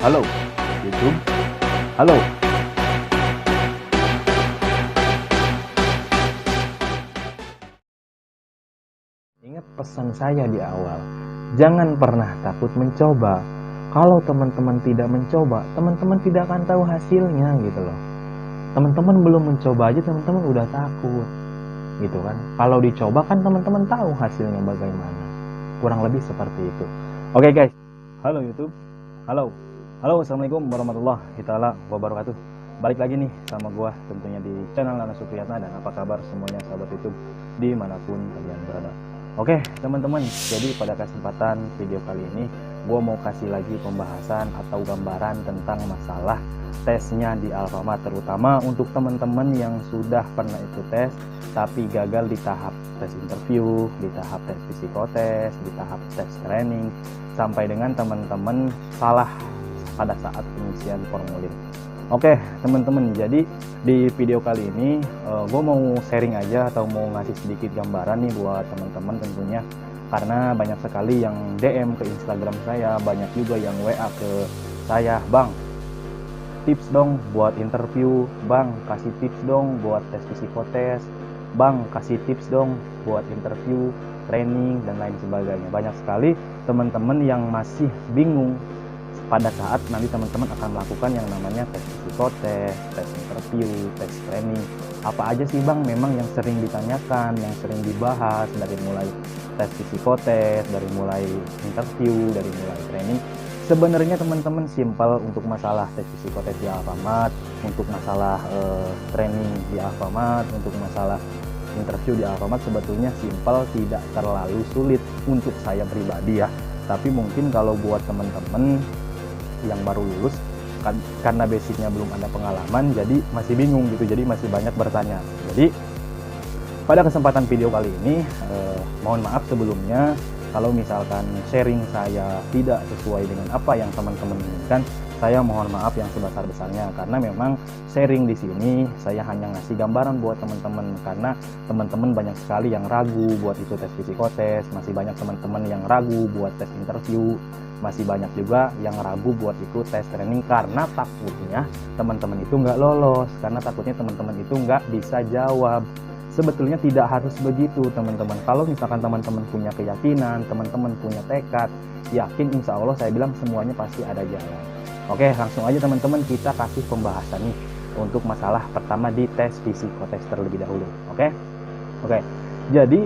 Halo YouTube, halo. Ingat pesan saya di awal, jangan pernah takut mencoba. Kalau teman-teman tidak mencoba, teman-teman tidak akan tahu hasilnya gitu loh. Teman-teman belum mencoba aja teman-teman udah takut gitu kan. Kalau dicoba kan teman-teman tahu hasilnya bagaimana. Kurang lebih seperti itu. Oke guys, halo YouTube, halo. Halo, assalamualaikum warahmatullahi taala wabarakatuh. Balik lagi nih sama gua tentunya di channel Nana Supriyatna. Dan apa kabar semuanya sahabat YouTube dimanapun kalian berada. Oke teman-teman, jadi pada kesempatan video kali ini gua mau kasih lagi pembahasan atau gambaran tentang masalah tesnya di Alfamart, terutama untuk teman-teman yang sudah pernah ikut tes tapi gagal di tahap tes interview, di tahap tes psikotes, di tahap tes training, sampai dengan teman-teman salah pada saat pengisian formulir. Oke teman-teman, jadi di video kali ini gue mau sharing aja atau mau ngasih sedikit gambaran nih buat teman-teman tentunya, karena banyak sekali yang DM ke Instagram saya, banyak juga yang WA ke saya, bang tips dong buat interview, bang kasih tips dong buat tes psikotes, bang kasih tips dong buat interview, training dan lain sebagainya. Banyak sekali teman-teman yang masih bingung pada saat nanti teman-teman akan melakukan yang namanya tes psikotes, tes interview, tes training. Apa aja sih bang memang yang sering ditanyakan, yang sering dibahas, dari mulai tes psikotes, dari mulai interview, dari mulai training. Sebenarnya teman-teman simpel untuk masalah tes psikotes di Alfamart, untuk masalah training di Alfamart, untuk masalah interview di Alfamart sebetulnya simpel, tidak terlalu sulit untuk saya pribadi ya. Tapi mungkin kalau buat teman-teman yang baru lulus, karena basicnya belum ada pengalaman, jadi masih bingung gitu, jadi masih banyak bertanya. Jadi pada kesempatan video kali ini mohon maaf sebelumnya kalau misalkan sharing saya tidak sesuai dengan apa yang teman-teman inginkan. Saya mohon maaf yang sebesar-besarnya, karena memang sharing di sini saya hanya ngasih gambaran buat teman-teman, karena teman-teman banyak sekali yang ragu buat itu tes psikotes, masih banyak teman-teman yang ragu buat tes interview, masih banyak juga yang ragu buat ikut tes training karena takutnya teman-teman itu nggak lolos, karena takutnya teman-teman itu nggak bisa jawab. Sebetulnya tidak harus begitu teman-teman. Kalau misalkan teman-teman punya keyakinan, teman-teman punya tekad, yakin insya Allah saya bilang semuanya pasti ada jalan. Oke, langsung aja teman-teman kita kasih pembahasan nih untuk masalah pertama di tes psikotes terlebih dahulu. Oke, jadi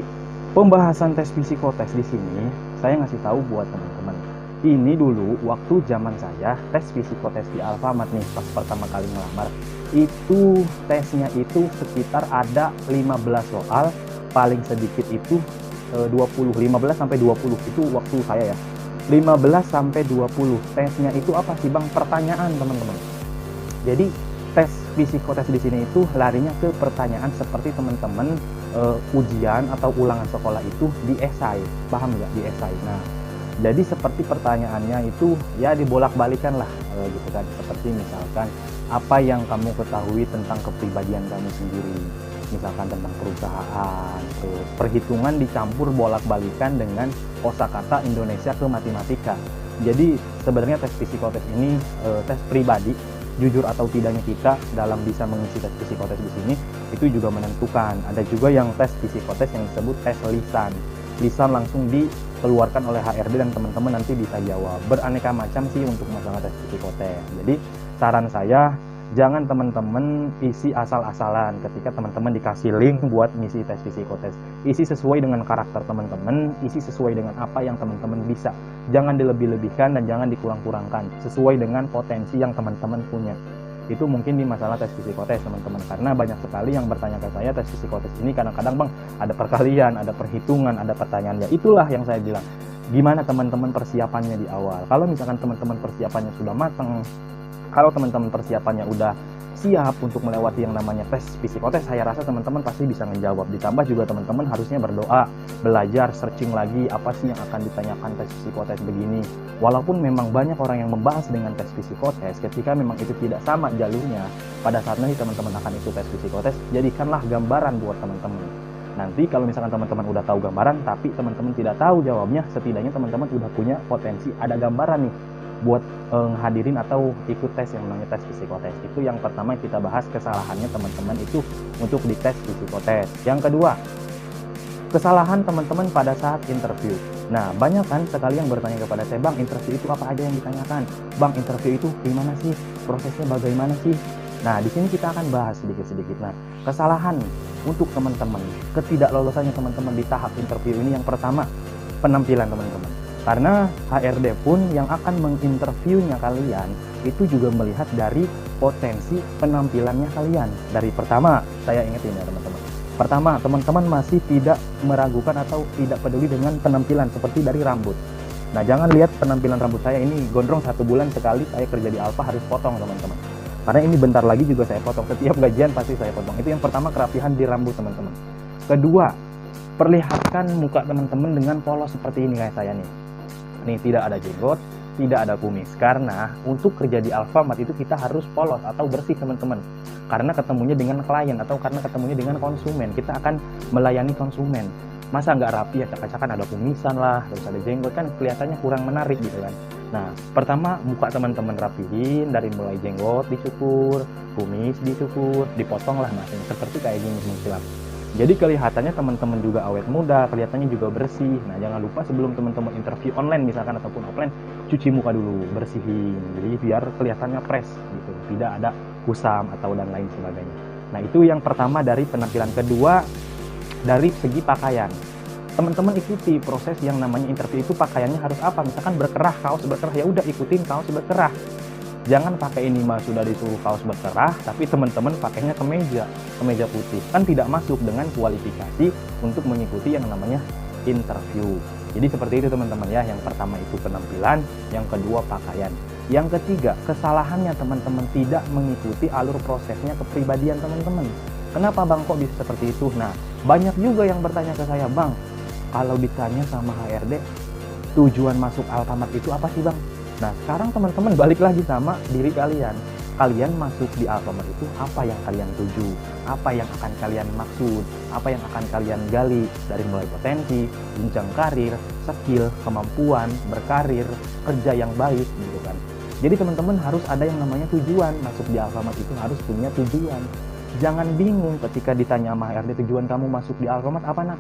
pembahasan tes psikotes di sini saya ngasih tahu buat teman-teman. Ini dulu waktu zaman saya tes psikotes di Alfamart nih, pas pertama kali ngelamar, itu tesnya itu sekitar ada 15 soal, paling sedikit itu 15 sampai 20 itu waktu saya ya. 15 sampai 20 tesnya itu apa sih bang? Pertanyaan teman-teman. Jadi tes psikotes di sini itu larinya ke pertanyaan seperti teman-teman ujian atau ulangan sekolah itu di esai, paham nggak, di esai. Nah, jadi seperti pertanyaannya itu ya dibolak-balikan lah gitu kan, seperti misalkan apa yang kamu ketahui tentang kepribadian kamu sendiri, misalkan tentang perusahaan, terus perhitungan dicampur bolak-balikan dengan kosakata Indonesia ke matematika. Jadi sebenarnya tes psikotes ini tes pribadi, jujur atau tidaknya kita dalam bisa mengisi tes psikotes di sini itu juga menentukan. Ada juga yang tes psikotes yang disebut tes lisan. Lisan langsung dikeluarkan oleh HRD dan teman-teman nanti bisa jawab. Beraneka macam sih untuk masalah tes psikotes. Jadi saran saya, jangan teman-teman isi asal-asalan ketika teman-teman dikasih link buat ngisi tes psikotes. Isi sesuai dengan karakter teman-teman, isi sesuai dengan apa yang teman-teman bisa. Jangan dilebih-lebihkan dan jangan dikurang-kurangkan, sesuai dengan potensi yang teman-teman punya. Itu mungkin di masalah tes psikotes teman-teman, karena banyak sekali yang bertanya ke saya tes psikotes ini kadang-kadang bang ada perkalian, ada perhitungan, ada pertanyaannya. Itulah yang saya bilang, gimana teman-teman persiapannya di awal. Kalau misalkan teman-teman persiapannya sudah matang, kalau teman-teman persiapannya udah siap untuk melewati yang namanya tes psikotes, saya rasa teman-teman pasti bisa menjawab. Ditambah juga teman-teman harusnya berdoa, belajar, searching lagi apa sih yang akan ditanyakan tes psikotes begini. Walaupun memang banyak orang yang membahas dengan tes psikotes, ketika memang itu tidak sama jalurnya, pada saat nanti teman-teman akan ikut tes psikotes, jadikanlah gambaran buat teman-teman. Nanti kalau misalkan teman-teman udah tahu gambaran, tapi teman-teman tidak tahu jawabnya, setidaknya teman-teman udah punya potensi, ada gambaran nih. buat hadirin atau ikut tes yang namanya tes psikotes. Itu yang pertama yang kita bahas, kesalahannya teman-teman itu untuk di tes psikotes. Yang kedua, kesalahan teman-teman pada saat interview. Nah, banyak kan sekali yang bertanya kepada saya, Bang, interview itu apa aja yang ditanyakan? Bang, interview itu gimana sih? Prosesnya bagaimana sih? Nah, di sini kita akan bahas sedikit-sedikit. Nah, kesalahan untuk teman-teman, ketidaklolosannya teman-teman di tahap interview ini yang pertama, penampilan teman-teman. Karena HRD pun yang akan menginterviewnya kalian itu juga melihat dari potensi penampilannya kalian. Dari pertama, saya ingetin ya teman-teman. Pertama, teman-teman masih tidak meragukan atau tidak peduli dengan penampilan seperti dari rambut. Nah, jangan lihat penampilan rambut saya ini gondrong 1 bulan sekali saya kerja di Alfa harus potong teman-teman. Karena ini bentar lagi juga saya potong, setiap gajian pasti saya potong. Itu yang pertama, kerapihan di rambut teman-teman. Kedua, perlihatkan muka teman-teman dengan polos seperti ini kayak saya nih. Nih, tidak ada jenggot, tidak ada kumis. Karena untuk kerja di Alfamart itu kita harus polos atau bersih teman-teman. Karena ketemunya dengan klien atau karena ketemunya dengan konsumen, kita akan melayani konsumen. Masa nggak rapi, acak-acakan ada kumisan lah, terus ada jenggot, kan kelihatannya kurang menarik gitu kan. Nah, pertama muka teman-teman rapihin, dari mulai jenggot dicukur, kumis dicukur, dipotong lah masing seperti kayak gini mengkilap. Jadi kelihatannya teman-teman juga awet muda, kelihatannya juga bersih. Nah, jangan lupa sebelum teman-teman interview online misalkan ataupun offline, cuci muka dulu, bersihin. Jadi biar kelihatannya fresh gitu, tidak ada kusam atau dan lain sebagainya. Nah, itu yang pertama dari penampilan. Kedua, dari segi pakaian. Teman-teman ikuti proses yang namanya interview itu, pakaiannya harus apa? Misalkan berkerah, kaos berkerah, ya udah ikutin kaos berkerah. Jangan pakai ini mah sudah disuruh kaos berkerah, tapi teman-teman pakainya kemeja putih. Kan tidak masuk dengan kualifikasi untuk mengikuti yang namanya interview. Jadi seperti itu teman-teman ya. Yang pertama itu penampilan, yang kedua pakaian. Yang ketiga, kesalahannya teman-teman tidak mengikuti alur prosesnya kepribadian teman-teman. Kenapa Bang kok bisa seperti itu? Nah, banyak juga yang bertanya ke saya, Bang, kalau ditanya sama HRD, tujuan masuk Alfamart itu apa sih Bang? Nah, sekarang teman-teman balik lagi sama diri kalian. Kalian masuk di Alfamart itu apa yang kalian tuju? Apa yang akan kalian maksud? Apa yang akan kalian gali? Dari mulai potensi, jenjang karir, skill, kemampuan, berkarir, kerja yang baik gitu kan. Jadi teman-teman harus ada yang namanya tujuan. Masuk di Alfamart itu harus punya tujuan. Jangan bingung ketika ditanya sama HRD, tujuan kamu masuk di Alfamart apa nak?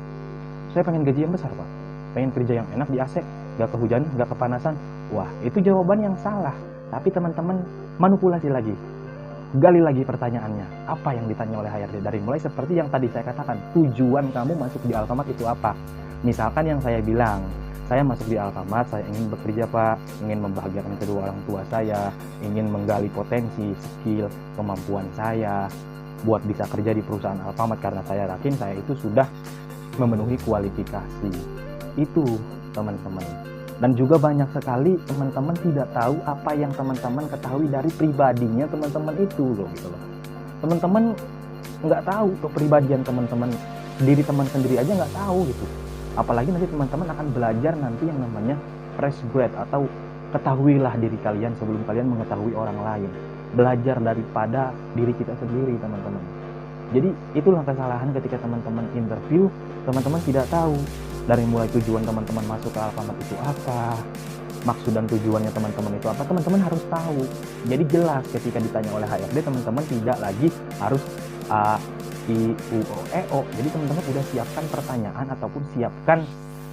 Saya pengen gaji yang besar Pak. Pengen kerja yang enak di AC, gak kehujanan, gak kepanasan. Wah, itu jawaban yang salah. Tapi teman-teman manipulasi lagi. Gali lagi pertanyaannya. Apa yang ditanya oleh HRD? Dari mulai seperti yang tadi saya katakan. Tujuan kamu masuk di Alfamart itu apa? Misalkan yang saya bilang, saya masuk di Alfamart, saya ingin bekerja Pak, ingin membahagiakan kedua orang tua saya, ingin menggali potensi, skill, kemampuan saya, buat bisa kerja di perusahaan Alfamart karena saya yakin saya itu sudah memenuhi kualifikasi. Itu teman-teman. Dan juga banyak sekali teman-teman tidak tahu apa yang teman-teman ketahui dari pribadinya teman-teman itu loh gitu loh. Teman-teman nggak tahu kepribadian teman-teman, diri teman sendiri aja nggak tahu gitu. Apalagi nanti teman-teman akan belajar nanti yang namanya fresh grade atau ketahuilah diri kalian sebelum kalian mengetahui orang lain. Belajar daripada diri kita sendiri teman-teman. Jadi itulah kesalahan ketika teman-teman interview, teman-teman tidak tahu dari mulai tujuan teman-teman masuk ke Alfamart itu apa, maksud dan tujuannya teman-teman itu apa, teman-teman harus tahu. Jadi jelas ketika ditanya oleh HRD, teman-teman tidak lagi harus A, I, U, O, E, O. Jadi teman-teman sudah siapkan pertanyaan ataupun siapkan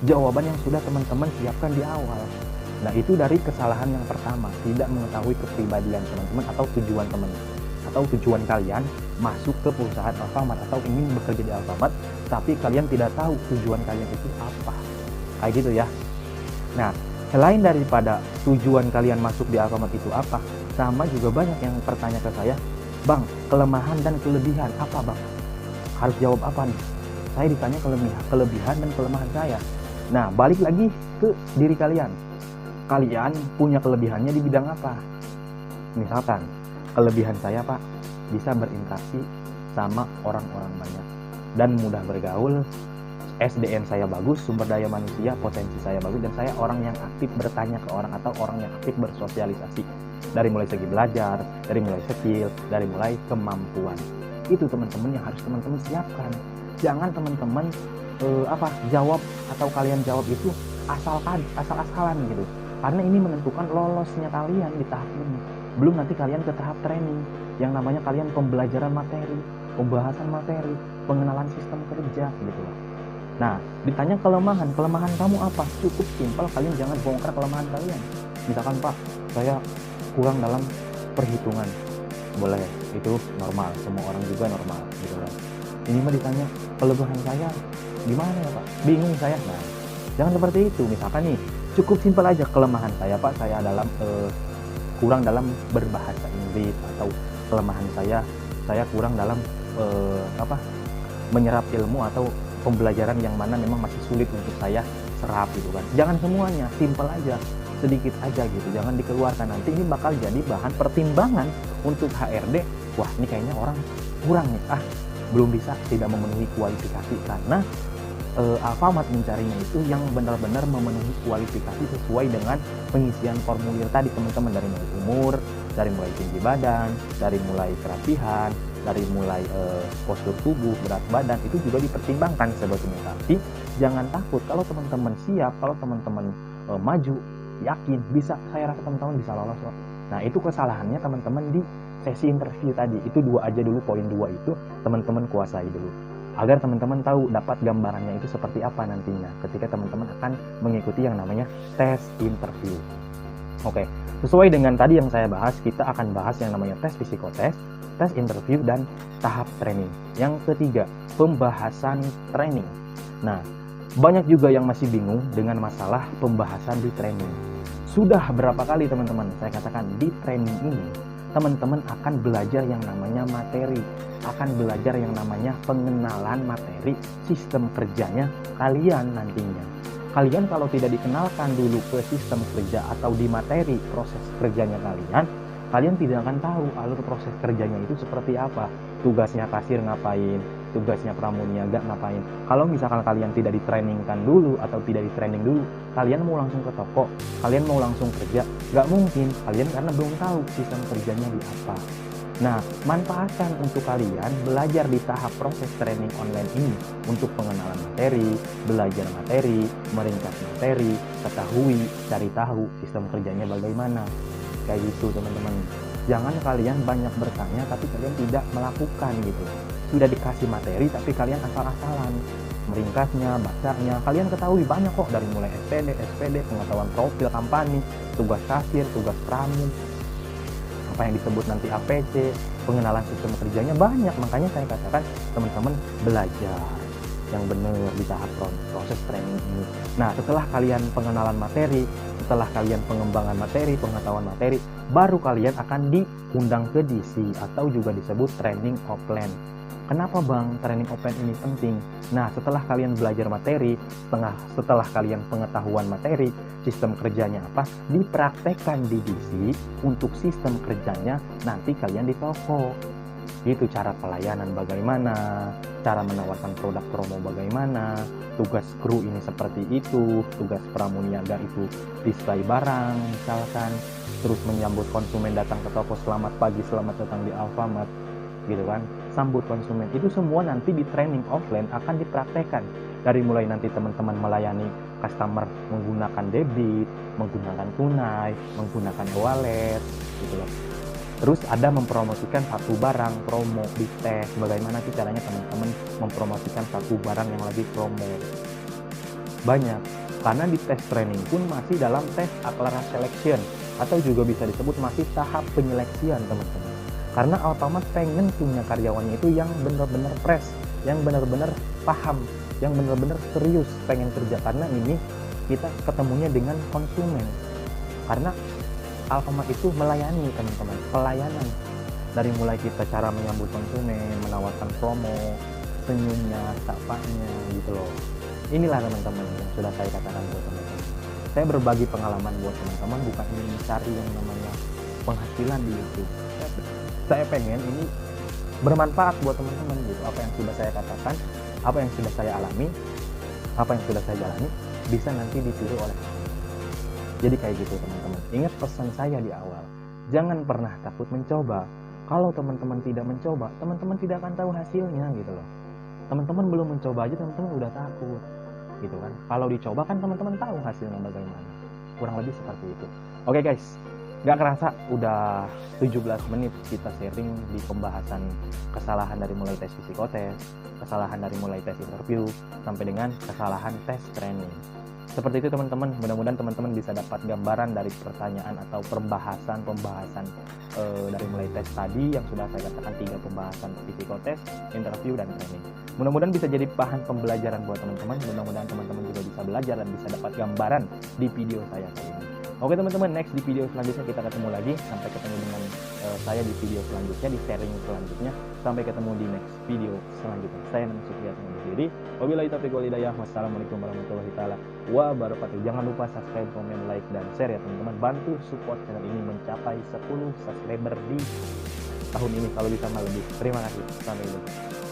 jawaban yang sudah teman-teman siapkan di awal. Nah, itu dari kesalahan yang pertama, tidak mengetahui kepribadian teman-teman atau tujuan teman atau tujuan kalian masuk ke perusahaan Alfamart atau ingin bekerja di Alfamart, tapi kalian tidak tahu tujuan kalian itu apa. Kayak gitu ya. Nah, selain daripada tujuan kalian masuk di Alfamart itu apa, sama juga banyak yang bertanya ke saya, Bang, kelemahan dan kelebihan apa Bang? Harus jawab apa nih? Saya ditanya kelebihan dan kelemahan saya. Nah, balik lagi ke diri kalian. Kalian punya kelebihannya di bidang apa? Misalkan, kelebihan saya Pak, bisa berinteraksi sama orang-orang banyak dan mudah bergaul, SDM saya bagus, sumber daya manusia, potensi saya bagus, dan saya orang yang aktif bertanya ke orang atau orang yang aktif bersosialisasi. Dari mulai segi belajar, dari mulai skill, dari mulai kemampuan. Itu teman-teman yang harus teman-teman siapkan. Jangan teman-teman jawab atau kalian jawab itu asal-asalan gitu. Karena ini menentukan lolosnya kalian di tahap ini. Belum nanti kalian ke tahap training, yang namanya kalian pembelajaran materi, pembahasan materi, pengenalan sistem kerja gitu loh. Nah, ditanya kelemahan kamu apa? Cukup simpel, kalian jangan bongkar kelemahan kalian. Misalkan, Pak, saya kurang dalam perhitungan. Boleh, itu normal, semua orang juga normal gitu loh. Ini mah ditanya kelebihan saya gimana ya, Pak? Bingung saya. Nah, jangan seperti itu. Misalkan nih, cukup simpel aja, kelemahan saya, Pak, saya kurang dalam berbahasa Inggris, atau kelemahan saya kurang dalam menyerap ilmu atau pembelajaran yang mana memang masih sulit untuk saya serap gitu kan. Jangan semuanya, simpel aja, sedikit aja gitu, jangan dikeluarkan. Nanti ini bakal jadi bahan pertimbangan untuk HRD. Wah, ini kayaknya orang kurang nih, belum bisa, tidak memenuhi kualifikasi. Karena Alfamart mencarinya itu yang benar-benar memenuhi kualifikasi sesuai dengan pengisian formulir tadi teman-teman, dari mulai umur, dari mulai tinggi badan, dari mulai kerapihan, dari mulai postur tubuh, berat badan, itu juga dipertimbangkan sebetulnya. Tapi jangan takut, kalau teman-teman siap, kalau teman-teman maju, yakin bisa, saya rasa teman-teman bisa lolos kok. Nah, itu kesalahannya teman-teman di sesi interview tadi. Itu dua aja dulu, poin 2 itu teman-teman kuasai dulu, agar teman-teman tahu dapat gambarannya itu seperti apa nantinya ketika teman-teman akan mengikuti yang namanya tes interview. Oke, sesuai dengan tadi yang saya bahas, kita akan bahas yang namanya tes psikotes, tes interview, dan tahap training. Yang ketiga, pembahasan training. Nah, banyak juga yang masih bingung dengan masalah pembahasan di training. Sudah berapa kali teman-teman saya katakan, di training ini teman-teman akan belajar yang namanya materi, akan belajar yang namanya pengenalan materi, sistem kerjanya kalian nantinya. Kalian kalau tidak dikenalkan dulu ke sistem kerja atau di materi proses kerjanya kalian tidak akan tahu alur proses kerjanya itu seperti apa. Tugasnya kasir ngapain, tugasnya pramuniaga ngapain. Kalau misalkan kalian tidak ditrainingkan dulu atau tidak ditraining dulu, kalian mau langsung ke toko, kalian mau langsung kerja, nggak mungkin kalian, karena belum tahu sistem kerjanya di apa. Nah, manfaatkan untuk kalian belajar di tahap proses training online ini untuk pengenalan materi, belajar materi, meringkas materi, ketahui, cari tahu sistem kerjanya bagaimana. Kayak gitu teman-teman. Jangan kalian banyak bertanya tapi kalian tidak melakukan gitu. Sudah dikasih materi tapi kalian asal-asalan. Meringkasnya, bacanya, kalian ketahui banyak kok, dari mulai SPD, pengetahuan profil kampanye, tugas kasir, tugas pramu, apa yang disebut nanti APC, pengenalan sistem kerjanya banyak. Makanya saya katakan teman-teman belajar yang benar di tahap proses training ini. Nah, setelah kalian pengenalan materi, setelah kalian pengembangan materi, pengetahuan materi, baru kalian akan diundang ke DC atau juga disebut training offline. Kenapa Bang training offline ini penting? Nah, setelah kalian belajar materi, setelah kalian pengetahuan materi, sistem kerjanya apa, dipraktekkan di DC untuk sistem kerjanya nanti kalian di toko. Itu cara pelayanan bagaimana, cara menawarkan produk promo bagaimana, tugas kru ini seperti itu, tugas pramuniaga itu display barang misalkan, terus menyambut konsumen datang ke toko, selamat pagi, selamat datang di Alfamart, gitu kan, sambut konsumen. Itu semua nanti di training offline akan dipraktekkan, dari mulai nanti teman-teman melayani customer menggunakan debit, menggunakan tunai, menggunakan wallet gitu loh. Terus ada mempromosikan satu barang promo di tes, bagaimana sih caranya teman-teman mempromosikan satu barang yang lagi promo. Banyak, karena di tes training pun masih dalam tes akselerasi selection, atau juga bisa disebut masih tahap penyeleksian teman-teman. Karena Alfamart pengen punya karyawannya itu yang benar-benar fresh, yang benar-benar paham, yang benar-benar serius pengen kerja. Karena ini kita ketemunya dengan konsumen, karena Alfamart itu melayani teman-teman, pelayanan. Dari mulai kita cara menyambut konsumen, menawarkan promo, senyumnya, sapanya gitu loh. Inilah teman-teman yang sudah saya katakan buat teman-teman. Saya berbagi pengalaman buat teman-teman, bukan ingin mencari yang namanya penghasilan di YouTube. Saya pengen ini bermanfaat buat teman-teman gitu. Apa yang sudah saya katakan, apa yang sudah saya alami, apa yang sudah saya jalani, bisa nanti ditiru oleh teman-teman. Jadi kayak gitu teman-teman. Ingat pesan saya di awal, jangan pernah takut mencoba. Kalau teman-teman tidak mencoba, teman-teman tidak akan tahu hasilnya gitu loh. Teman-teman belum mencoba aja teman-teman udah takut gitu kan. Kalau dicoba kan teman-teman tahu hasilnya bagaimana. kurang lebih seperti itu. Oke guys, nggak kerasa udah 17 menit kita sharing di pembahasan kesalahan dari mulai tes psikotes, kesalahan dari mulai tes interview, sampai dengan kesalahan tes training. Seperti itu teman-teman, mudah-mudahan teman-teman bisa dapat gambaran dari pertanyaan atau pembahasan dari mulai tes tadi yang sudah saya katakan 3 pembahasan, psikotes, interview, dan training. Mudah-mudahan bisa jadi bahan pembelajaran buat teman-teman, mudah-mudahan teman-teman juga bisa belajar dan bisa dapat gambaran di video saya kali ini. Oke teman-teman, next di video selanjutnya kita ketemu lagi. Sampai ketemu dengan saya di video selanjutnya, di sharing selanjutnya. Sampai ketemu di next video selanjutnya. Saya Nanang Supriyatna undur diri. Wabillahi taufiq wal hidayah. Wassalamualaikum warahmatullahi wabarakatuh. Jangan lupa subscribe, komen, like, dan share ya teman-teman. Bantu support channel ini mencapai 10 subscriber di tahun ini, kalau bisa lebih. Terima kasih. Sampai jumpa.